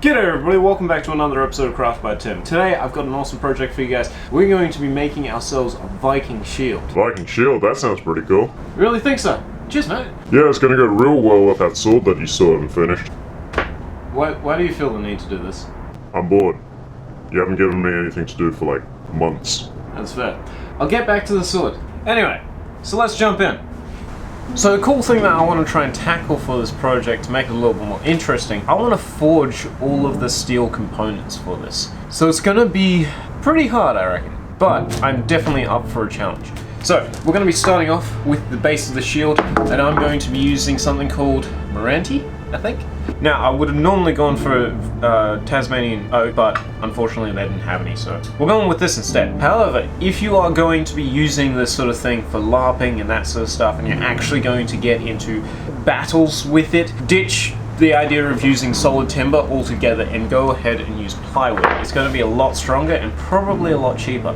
G'day everybody, welcome back to another episode of Craft by Tim. Today I've got an awesome project for you guys. We're going to be making ourselves a Viking shield. Viking shield? That sounds pretty cool. You really think so? Cheers, mate. Yeah, it's gonna go real well with that sword that you still haven't finished. Why do you feel the need to do this? I'm bored. You haven't given me anything to do for like months. That's fair. I'll get back to the sword. Anyway, so let's jump in. So the cool thing that I want to try and tackle for this project to make it a little bit more interesting, I want to forge all of the steel components for this. So it's going to be pretty hard, I reckon, but I'm definitely up for a challenge. So we're going to be starting off with the base of the shield, and I'm going to be using something called Moranti, I think. Now, I would have normally gone for Tasmanian oak, but unfortunately they didn't have any, so we're going with this instead. However, if you are going to be using this sort of thing for LARPing and that sort of stuff, and you're actually going to get into battles with it, ditch the idea of using solid timber altogether and go ahead and use plywood. It's going to be a lot stronger and probably a lot cheaper.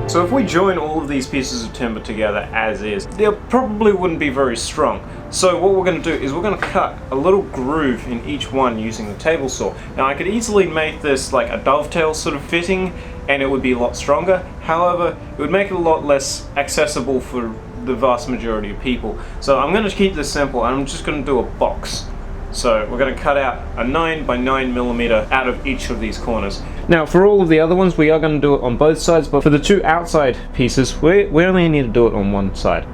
So if we join all of these pieces of timber together as is, they probably wouldn't be very strong. So what we're going to do is we're going to cut a little groove in each one using the table saw. Now I could easily make this like a dovetail sort of fitting and it would be a lot stronger. However, it would make it a lot less accessible for the vast majority of people. So I'm going to keep this simple and I'm just going to do a box. So we're going to cut out a 9x9mm out of each of these corners. Now for all of the other ones we are going to do it on both sides, but for the two outside pieces we only need to do it on one side.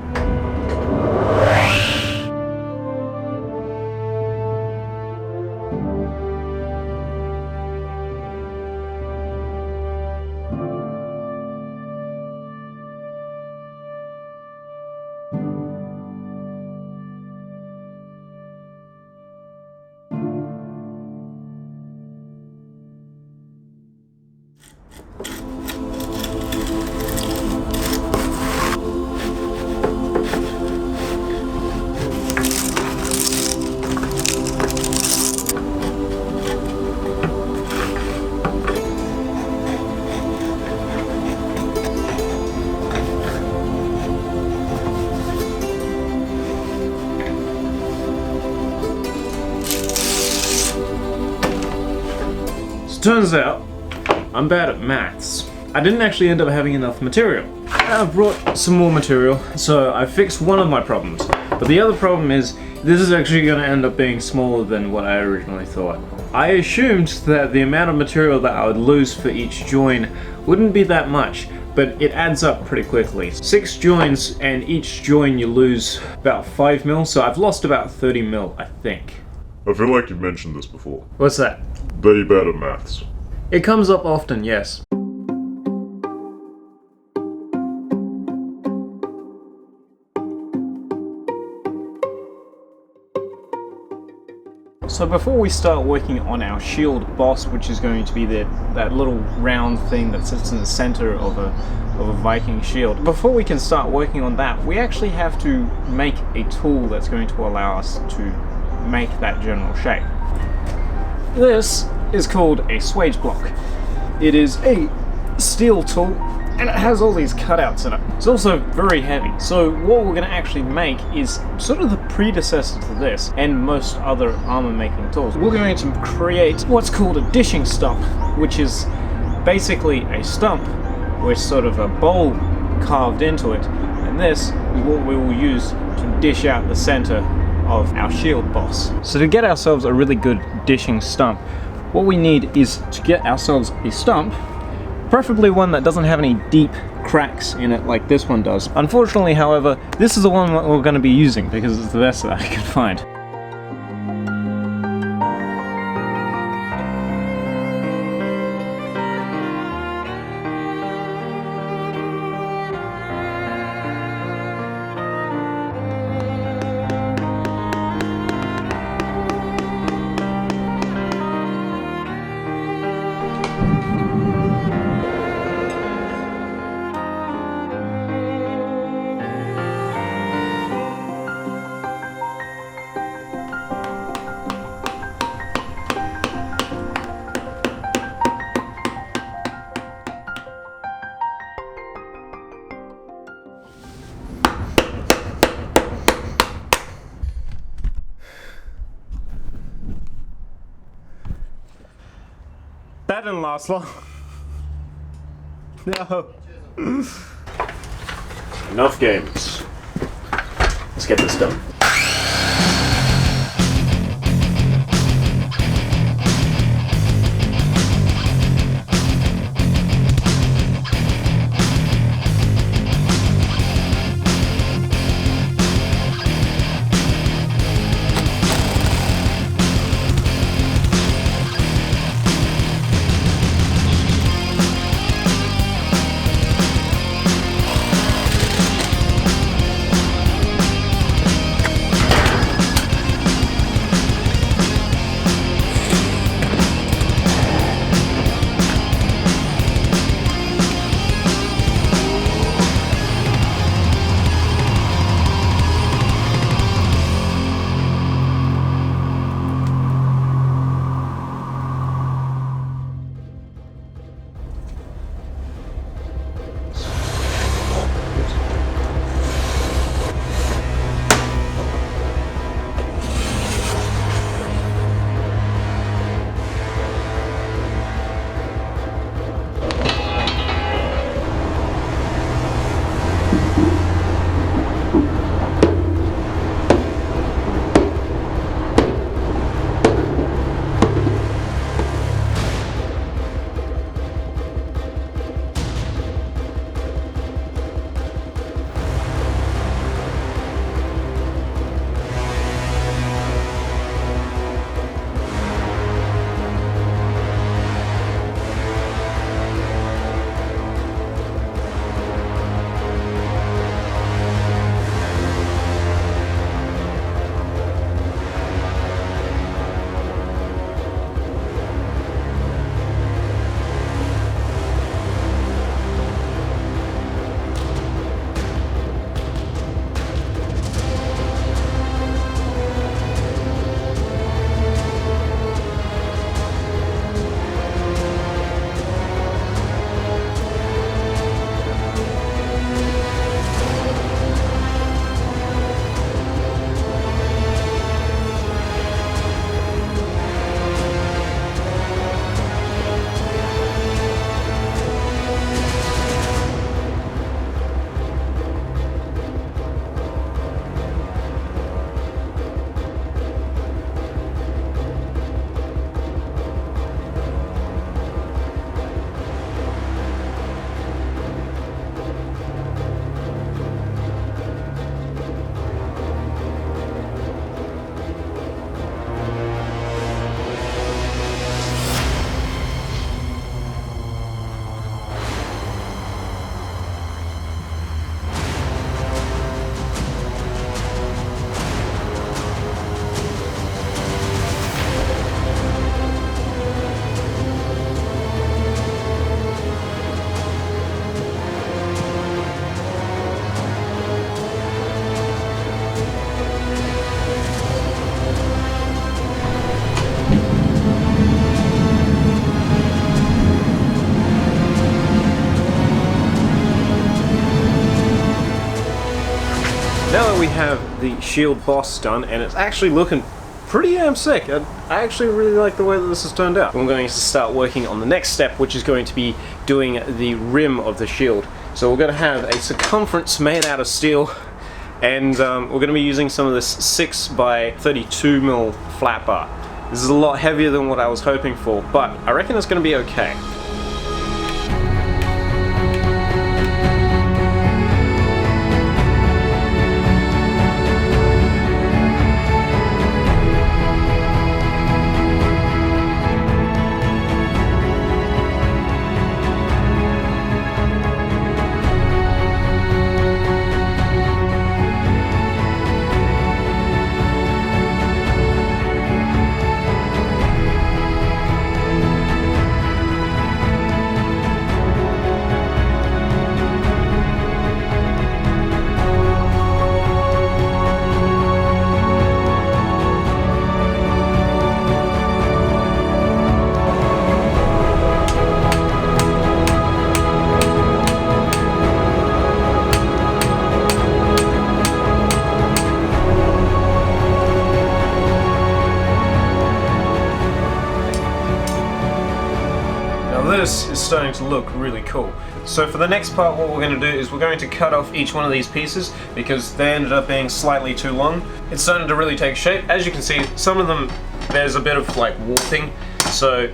Turns out, I'm bad at maths. I didn't actually end up having enough material. I've brought some more material, so I fixed one of my problems. But the other problem is, this is actually going to end up being smaller than what I originally thought. I assumed that the amount of material that I would lose for each join wouldn't be that much, but it adds up pretty quickly. 6 joins, and each join you lose about 5 mil, so I've lost about 30 mil, I think. I feel like you've mentioned this before. What's that? That you're bad at maths. It comes up often, yes. So before we start working on our shield boss, which is going to be that little round thing that sits in the center of a Viking shield, before we can start working on that, we actually have to make a tool that's going to allow us to make that general shape. This is called a swage block. It is a steel tool and it has all these cutouts in it. It's also very heavy. So what we're going to actually make is sort of the predecessor to this and most other armor making tools. We're going to create what's called a dishing stump, which is basically a stump with sort of a bowl carved into it, and this is what we will use to dish out the center of our shield boss. So to get ourselves a really good dishing stump, what we need is to get ourselves a stump, preferably one that doesn't have any deep cracks in it like this one does. Unfortunately, however, this is the one that we're going to be using because it's the best that I can find. That didn't last long. No. Enough games. Let's get this done. Now that we have the shield boss done, and it's actually looking pretty damn sick. I actually really like the way that this has turned out. We're going to start working on the next step, which is going to be doing the rim of the shield. So we're going to have a circumference made out of steel, and we're going to be using some of this 6 by 32 mil flat bar. This is a lot heavier than what I was hoping for, but I reckon it's going to be okay. this is starting to look really cool. So for the next part, what we're going to do is we're going to cut off each one of these pieces because they ended up being slightly too long. It's starting to really take shape. As you can see, some of them, there's a bit of like warping, so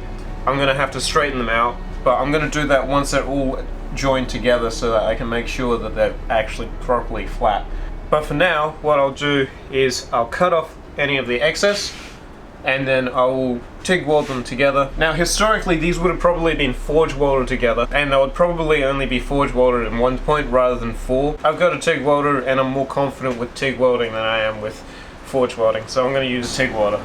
I'm going to have to straighten them out, but I'm going to do that once they're all joined together so that I can make sure that they're actually properly flat. But for now, what I'll do is I'll cut off any of the excess, and then I will TIG weld them together. Now historically these would have probably been forge welded together, and they would probably only be forge welded in one point rather than four. I've got a TIG welder and I'm more confident with TIG welding than I am with forge welding, so I'm going to use a TIG welder.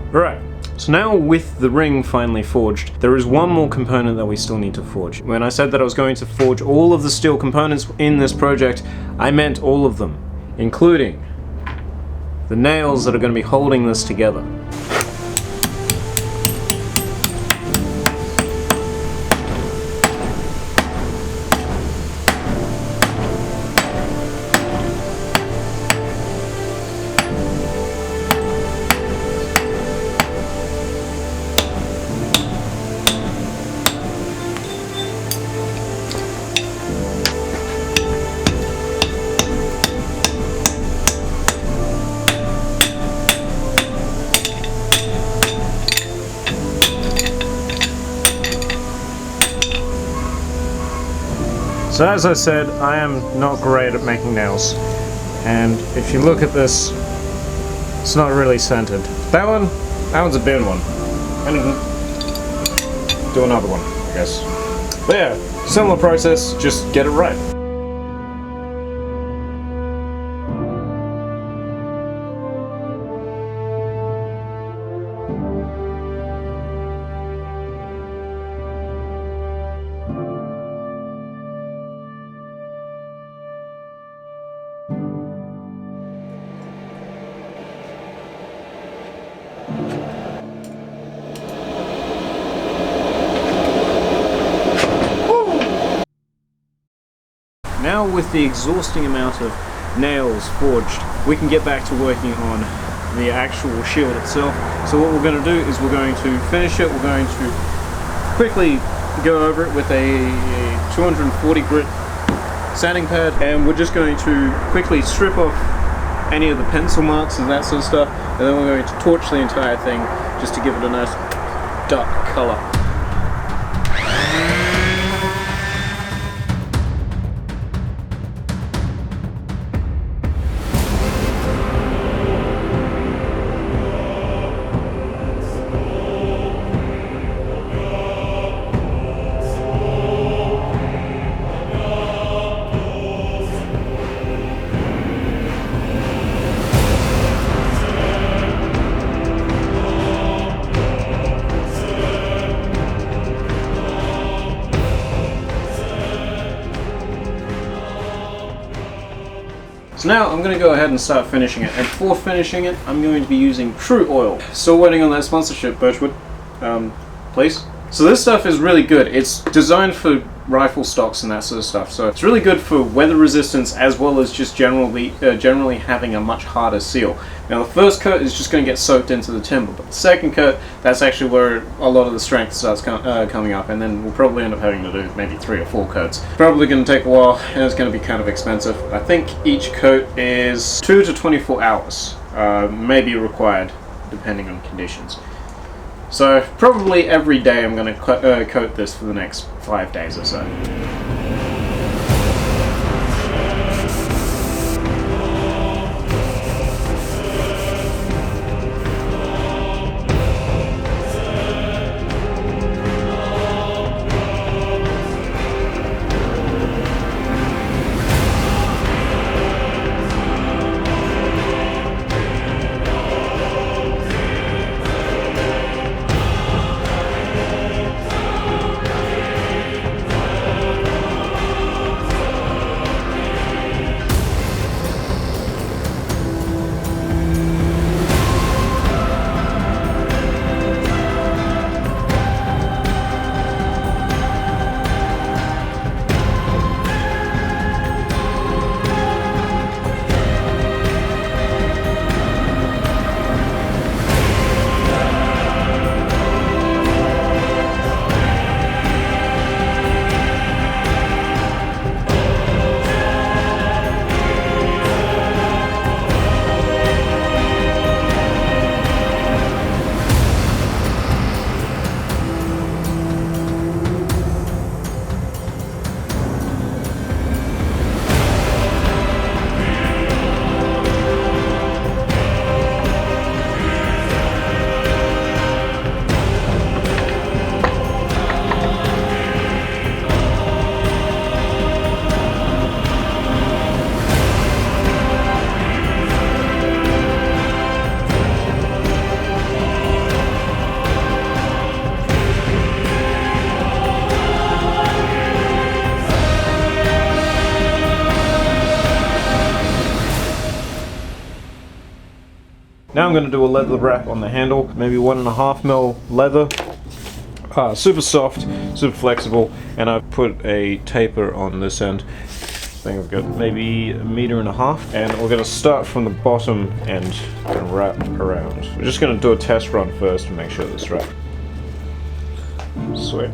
Right, so now with the ring finally forged, there is one more component that we still need to forge. When I said that I was going to forge all of the steel components in this project, I meant all of them, including the nails that are going to be holding this together. So as I said, I am not great at making nails, and if you look at this, it's not really centered. That one's a bin one. I need to do another one, I guess. But yeah, similar process, just get it right. now with the exhausting amount of nails forged, we can get back to working on the actual shield itself. So what we're going to do is we're going to finish it. We're going to quickly go over it with a 240 grit sanding pad, and we're just going to quickly strip off any of the pencil marks and that sort of stuff, and then we're going to torch the entire thing just to give it a nice dark color. So now I'm going to go ahead and start finishing it, and for finishing it I'm going to be using True Oil. Still waiting on that sponsorship, Birchwood, please. So this stuff is really good. It's designed for rifle stocks and that sort of stuff, so it's really good for weather resistance as well as just generally having a much harder seal. Now the first coat is just going to get soaked into the timber, but the second coat, that's actually where a lot of the strength starts coming up, and then we'll probably end up having to do maybe 3 or 4 coats. Probably going to take a while, and it's going to be kind of expensive. I think each coat is 2 to 24 hours, maybe required depending on conditions. So probably every day I'm going to coat this for the next 5 days or so. Now I'm going to do a leather wrap on the handle, maybe 1.5mm leather. Super soft, super flexible, and I've put a taper on this end. I think I've got maybe 1.5 meters, and we're going to start from the bottom end and wrap around. We're just going to do a test run first to make sure this right. Sweet.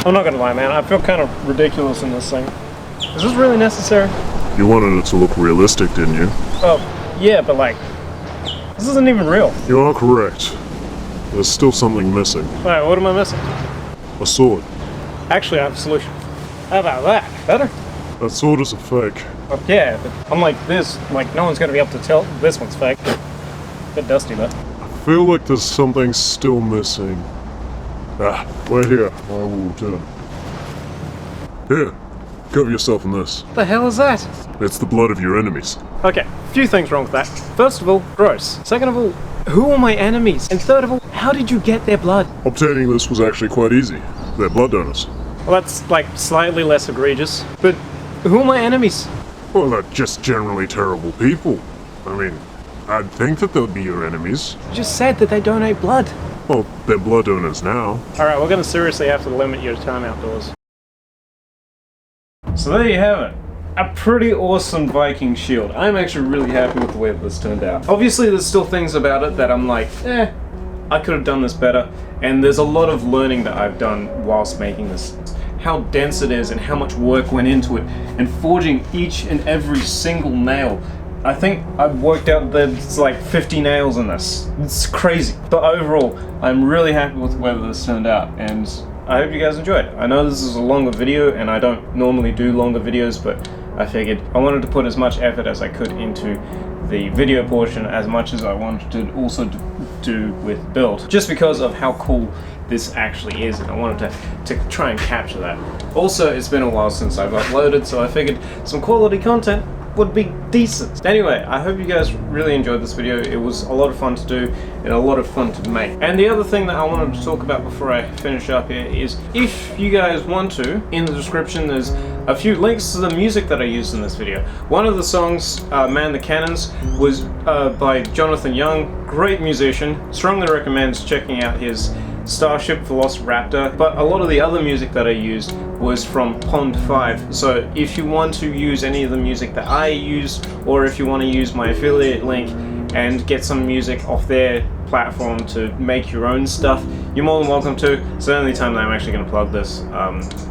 I'm not gonna lie, man, I feel kind of ridiculous in this thing. Is this really necessary? You wanted it to look realistic, didn't you? Oh, yeah, but like, this isn't even real. You are correct. There's still something missing. Alright, what am I missing? A sword. Actually, I have a solution. How about that? Better? That sword is a fake. Oh, yeah, but unlike this, like, no one's gonna be able to tell this one's fake. Bit dusty, though. I feel like there's something still missing. Ah, wait here. I will return. Here, cover yourself in this. What the hell is that? It's the blood of your enemies. Okay, a few things wrong with that. First of all, gross. Second of all, who are my enemies? And third of all, how did you get their blood? Obtaining this was actually quite easy. They're blood donors. Well, that's, like, slightly less egregious. But who are my enemies? Well, they're just generally terrible people. I mean, I'd think that they'll be your enemies. You just said that they donate blood. Well, they're blood donors now. Alright, we're gonna seriously have to limit your time outdoors. So there you have it. A pretty awesome Viking shield. I'm actually really happy with the way this turned out. Obviously there's still things about it that I'm like, I could have done this better. And there's a lot of learning that I've done whilst making this. How dense it is and how much work went into it. And forging each and every single nail. I think I've worked out that it's like 50 nails in this. It's crazy. But overall, I'm really happy with the way this turned out. And I hope you guys enjoyed. I know this is a longer video and I don't normally do longer videos, but I figured I wanted to put as much effort as I could into the video portion as much as I wanted to also do with build, just because of how cool this actually is, and I wanted to try and capture that. Also, it's been a while since I've uploaded, so I figured some quality content would be decent. Anyway, I hope you guys really enjoyed this video. It was a lot of fun to do and a lot of fun to make. And the other thing that I wanted to talk about before I finish up here is, if you guys want to, in the description there's a few links to the music that I used in this video. One of the songs, Man the Cannons, was by Jonathan Young, great musician. Strongly recommend checking out his Starship Velociraptor, but a lot of the other music that I used was from Pond 5. So if you want to use any of the music that I use, or if you want to use my affiliate link and get some music off their platform to make your own stuff, you're more than welcome to. It's the only time that I'm actually going to plug this,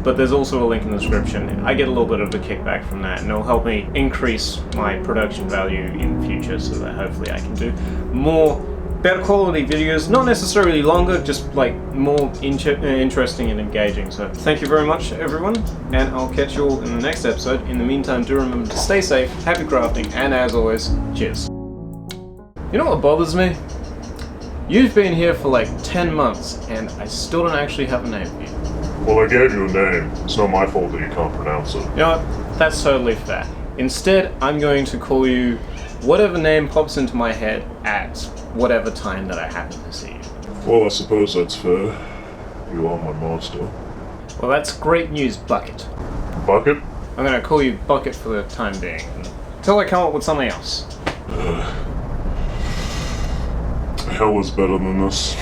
but there's also a link in the description. I get a little bit of a kickback from that, and it'll help me increase my production value in the future, so that hopefully I can do more better quality videos, not necessarily longer, just like more interesting and engaging. So thank you very much everyone, and I'll catch you all in the next episode. In the meantime, do remember to stay safe, happy crafting, and as always, cheers. You know what bothers me? You've been here for like 10 months and I still don't actually have a name for you. Well, I gave you a name. It's not my fault that you can't pronounce it. You know what? That's totally fair. Instead, I'm going to call you whatever name pops into my head at whatever time that I happen to see you. Well, I suppose that's fair. You are my master. Well, that's great news, Bucket. Bucket? I'm going to call you Bucket for the time being, until I come up with something else. Hell is better than this.